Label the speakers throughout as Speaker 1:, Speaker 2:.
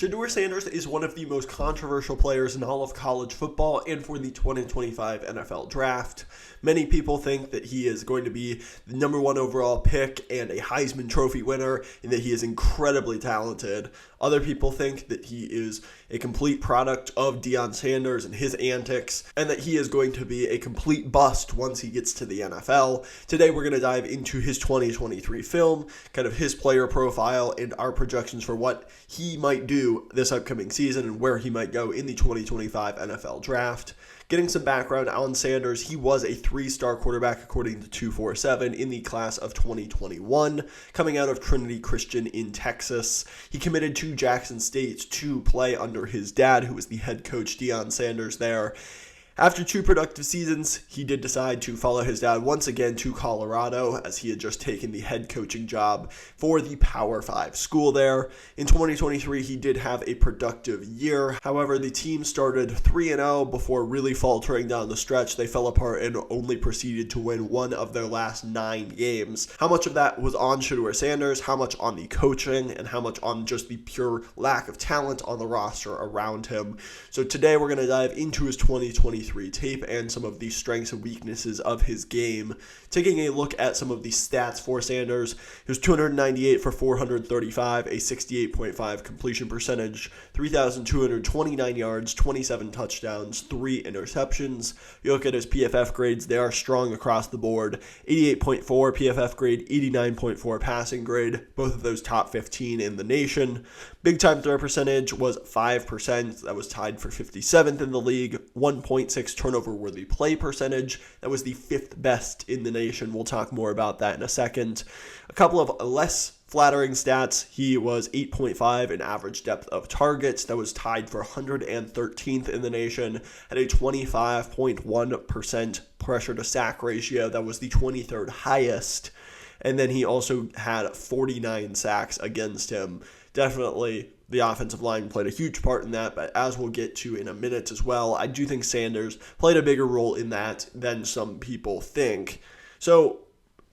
Speaker 1: Shedeur Sanders is one of the most controversial players in all of college football and for the 2025 NFL Draft. Many people think that he is going to be the number one overall pick and a Heisman Trophy winner and that he is incredibly talented. Other people think that he is a complete product of Deion Sanders and his antics and that he is going to be a complete bust once he gets to the NFL. Today we're going to dive into his 2023 film, kind of his player profile and our projections for what he might do this upcoming season and where he might go in the 2025 NFL Draft. Getting some background on Sanders, he was a 3-star quarterback according to 247 in the class of 2021, coming out of Trinity Christian in Texas. He committed to Jackson State to play under his dad, who was the head coach, Deion Sanders, there. After 2 productive seasons, he did decide to follow his dad once again to Colorado, as he had just taken the head coaching job for the Power 5 school there. In 2023, he did have a productive year. However, the team started 3-0 before really faltering down the stretch. They fell apart and only proceeded to win one of their last 9 games. How much of that was on Shedeur Sanders, how much on the coaching, and how much on just the pure lack of talent on the roster around him? So today we're going to dive into his 2023 tape and some of the strengths and weaknesses of his game. Taking a look at some of the stats for Sanders, he was 298 for 435, a 68.5 completion percentage, 3,229 yards, 27 touchdowns, 3 interceptions. You look at his PFF grades, they are strong across the board. 88.4 PFF grade, 89.4 passing grade, both of those top 15 in the nation. Big time throw percentage was 5%. That was tied for 57th in the league. 1.6 turnover worthy play percentage. That was the 5th best in the nation. We'll talk more about that in a second. A couple of less flattering stats. He was 8.5 in average depth of targets. That was tied for 113th in the nation. Had a 25.1% pressure to sack ratio. That was the 23rd highest. And then he also had 49 sacks against him. Definitely the offensive line played a huge part in that, but as we'll get to in a minute as well, I do think Sanders played a bigger role in that than some people think. So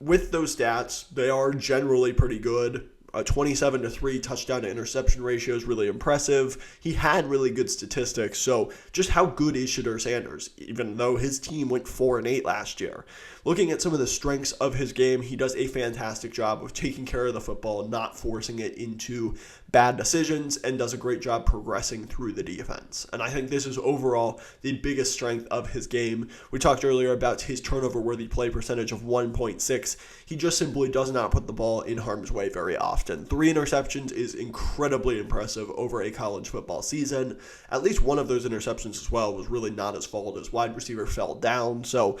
Speaker 1: with those stats, they are generally pretty good. A 27-3 touchdown to interception ratio is really impressive. He had really good statistics. So just how good is Shedeur Sanders, even though his team went 4-8 last year? Looking at some of the strengths of his game, he does a fantastic job of taking care of the football, not forcing it into bad decisions, and does a great job progressing through the defense. And I think this is overall the biggest strength of his game. We talked earlier about his turnover-worthy play percentage of 1.6. He just simply does not put the ball in harm's way very often. 3 interceptions is incredibly impressive over a college football season. At least one of those interceptions as well was really not his fault. His wide receiver fell down. So,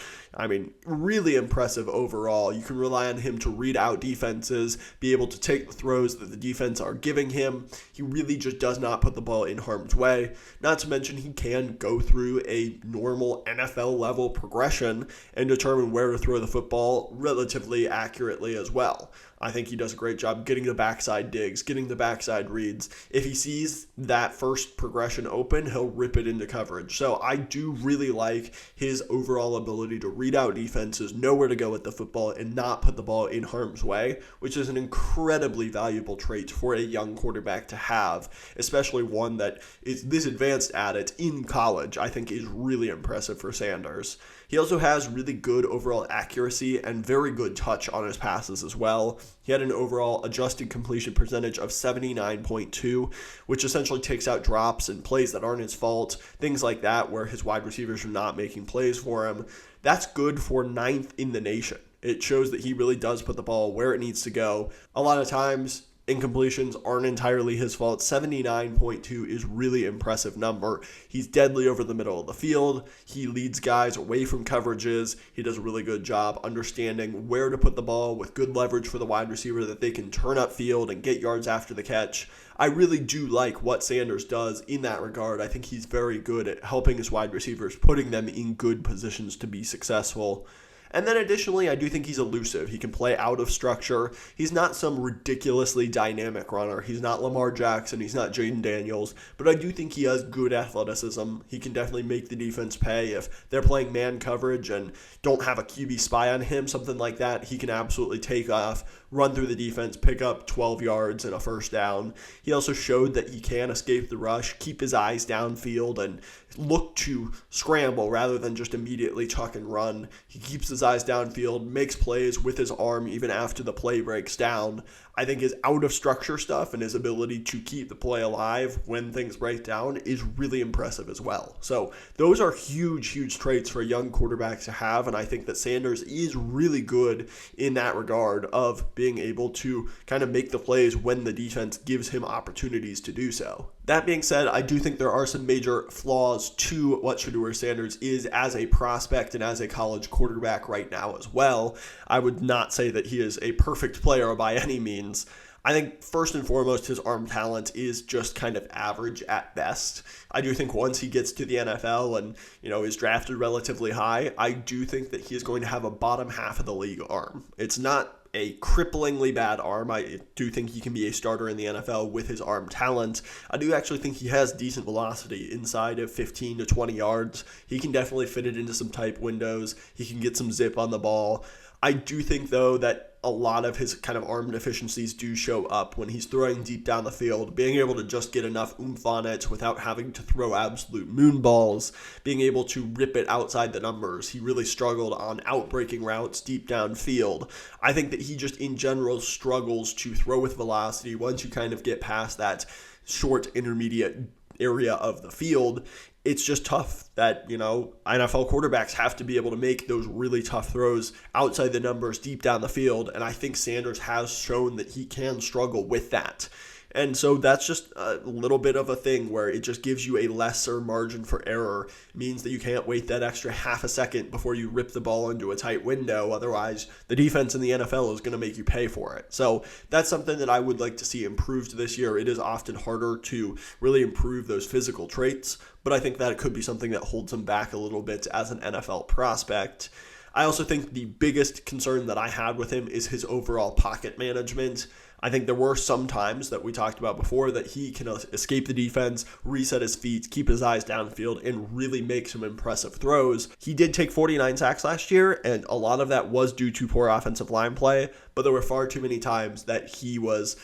Speaker 1: really impressive overall. You can rely on him to read out defenses, be able to take the throws that the defense are giving him. He really just does not put the ball in harm's way. Not to mention he can go through a normal NFL level progression and determine where to throw the football relatively accurately as well. I think he does a great job getting the backside digs, getting the backside reads. If he sees that first progression open, he'll rip it into coverage. So I do really like his overall ability to read out defenses, know where to go with the football, and not put the ball in harm's way, which is an incredibly valuable trait for a young quarterback to have, especially one that is this advanced at it in college. I think is really impressive for Sanders. He also has really good overall accuracy and very good touch on his passes as well. He had an overall adjusted completion percentage of 79.2, which essentially takes out drops and plays that aren't his fault, things like that where his wide receivers are not making plays for him. That's good for 9th in the nation. It shows that he really does put the ball where it needs to go. A lot of times, incompletions aren't entirely his fault. 79.2 is really impressive number. He's deadly over the middle of the field. He leads guys away from coverages. He does a really good job understanding where to put the ball with good leverage for the wide receiver that they can turn upfield and get yards after the catch. I really do like what Sanders does in that regard. I think he's very good at helping his wide receivers, putting them in good positions to be successful. And then additionally, I do think he's elusive. He can play out of structure. He's not some ridiculously dynamic runner. He's not Lamar Jackson. He's not Jaden Daniels. But I do think he has good athleticism. He can definitely make the defense pay. If they're playing man coverage and don't have a QB spy on him, something like that, he can absolutely take off, run through the defense, pick up 12 yards and a first down. He also showed that he can escape the rush, keep his eyes downfield, and look to scramble rather than just immediately chuck and run. He keeps his eyes downfield, makes plays with his arm even after the play breaks down. I think his out-of-structure stuff and his ability to keep the play alive when things break down is really impressive as well. So those are huge, huge traits for a young quarterback to have, and I think that Sanders is really good in that regard of being able to kind of make the plays when the defense gives him opportunities to do so. That being said, I do think there are some major flaws to what Shedeur Sanders is as a prospect and as a college quarterback right now as well. I would not say that he is a perfect player by any means. I think first and foremost, his arm talent is just kind of average at best. I do think once he gets to the NFL and, is drafted relatively high, I do think that he is going to have a bottom half of the league arm. It's not a cripplingly bad arm. I do think he can be a starter in the NFL with his arm talent. I do actually think he has decent velocity inside of 15 to 20 yards. He can definitely fit it into some tight windows. He can get some zip on the ball. I do think, though, that a lot of his kind of arm deficiencies do show up when he's throwing deep down the field, being able to just get enough oomph on it without having to throw absolute moon balls, being able to rip it outside the numbers. He really struggled on outbreaking routes deep downfield. I think that he just in general struggles to throw with velocity once you kind of get past that short intermediate area of the field. It's just tough that, NFL quarterbacks have to be able to make those really tough throws outside the numbers deep down the field. And I think Sanders has shown that he can struggle with that. And so that's just a little bit of a thing where it just gives you a lesser margin for error. It means that you can't wait that extra half a second before you rip the ball into a tight window. Otherwise, the defense in the NFL is going to make you pay for it. So that's something that I would like to see improved this year. It is often harder to really improve those physical traits, but I think that could be something that holds him back a little bit as an NFL prospect. I also think the biggest concern that I had with him is his overall pocket management. I think there were some times that we talked about before that he can escape the defense, reset his feet, keep his eyes downfield, and really make some impressive throws. He did take 49 sacks last year, and a lot of that was due to poor offensive line play, but there were far too many times that he was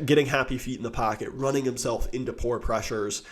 Speaker 1: getting happy feet in the pocket, running himself into poor pressures.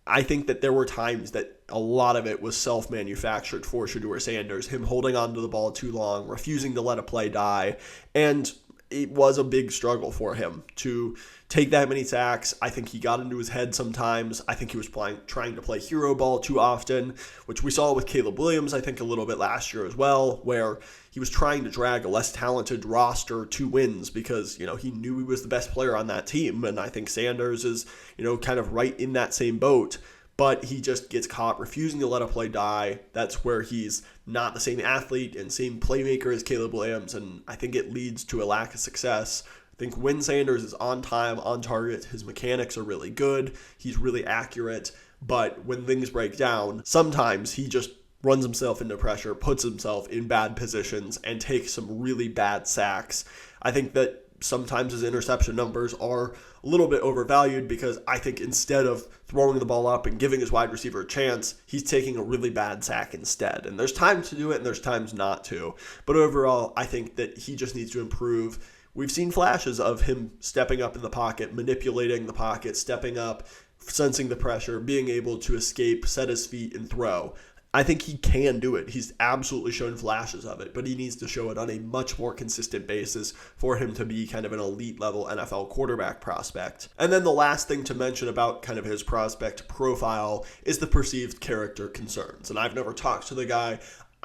Speaker 1: I think that there were times that a lot of it was self-manufactured for Shedeur Sanders, him holding onto the ball too long, refusing to let a play die, and it was a big struggle for him to take that many sacks. I think he got into his head sometimes. I think he was trying to play hero ball too often, which we saw with Caleb Williams, I think, a little bit last year as well, where he was trying to drag a less talented roster to wins because, he knew he was the best player on that team. And I think Sanders is, kind of right in that same boat. But he just gets caught refusing to let a play die. That's where he's not the same athlete and same playmaker as Caleb Williams, and I think it leads to a lack of success. I think when Sanders is on time, on target, his mechanics are really good, he's really accurate, but when things break down, sometimes he just runs himself into pressure, puts himself in bad positions, and takes some really bad sacks. I think that sometimes his interception numbers are a little bit overvalued because I think instead of throwing the ball up and giving his wide receiver a chance, he's taking a really bad sack instead. And there's times to do it and there's times not to. But overall, I think that he just needs to improve. We've seen flashes of him stepping up in the pocket, manipulating the pocket, stepping up, sensing the pressure, being able to escape, set his feet, and throw. I think he can do it. He's absolutely shown flashes of it, but he needs to show it on a much more consistent basis for him to be kind of an elite level NFL quarterback prospect. And then the last thing to mention about kind of his prospect profile is the perceived character concerns. And I've never talked to the guy.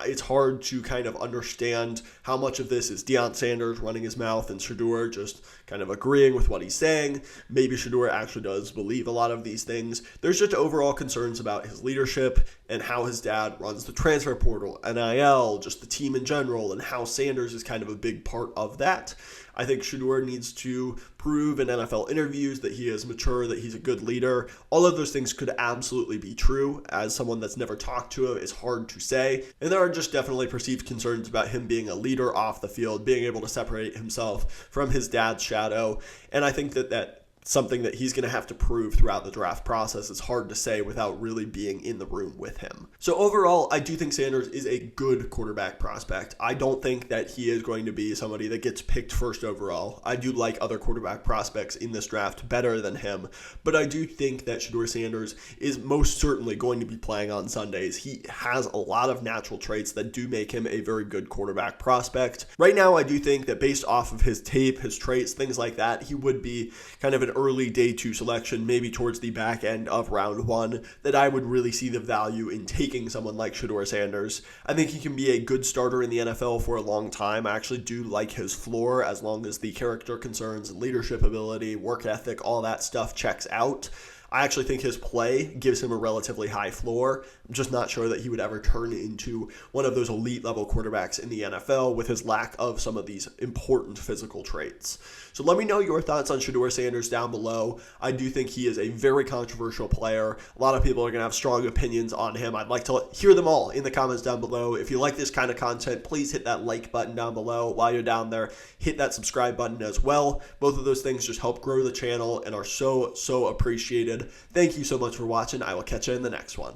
Speaker 1: It's hard to kind of understand how much of this is Deion Sanders running his mouth and Shedeur just kind of agreeing with what he's saying. Maybe Shedeur actually does believe a lot of these things. There's just overall concerns about his leadership and how his dad runs the transfer portal, NIL, just the team in general, and how Sanders is kind of a big part of that. I think Shedeur needs to prove in NFL interviews that he is mature, that he's a good leader. All of those things could absolutely be true. As someone that's never talked to him, it's hard to say. And there are just definitely perceived concerns about him being a leader off the field, being able to separate himself from his dad's shadow. And I think that something that he's going to have to prove throughout the draft process. It's hard to say without really being in the room with him. So overall, I do think Sanders is a good quarterback prospect. I don't think that he is going to be somebody that gets picked first overall. I do like other quarterback prospects in this draft better than him, but I do think that Shedeur Sanders is most certainly going to be playing on Sundays. He has a lot of natural traits that do make him a very good quarterback prospect. Right now, I do think that based off of his tape, his traits, things like that, he would be kind of an early day 2 selection, maybe towards the back end of round 1, that I would really see the value in taking someone like Shedeur Sanders. I think he can be a good starter in the NFL for a long time. I actually do like his floor as long as the character concerns, leadership ability, work ethic, all that stuff checks out. I actually think his play gives him a relatively high floor. I'm just not sure that he would ever turn into one of those elite level quarterbacks in the NFL with his lack of some of these important physical traits. So let me know your thoughts on Shedeur Sanders down below. I do think he is a very controversial player. A lot of people are going to have strong opinions on him. I'd like to hear them all in the comments down below. If you like this kind of content, please hit that like button down below. While you're down there, hit that subscribe button as well. Both of those things just help grow the channel and are so appreciated. Thank you so much for watching. I will catch you in the next one.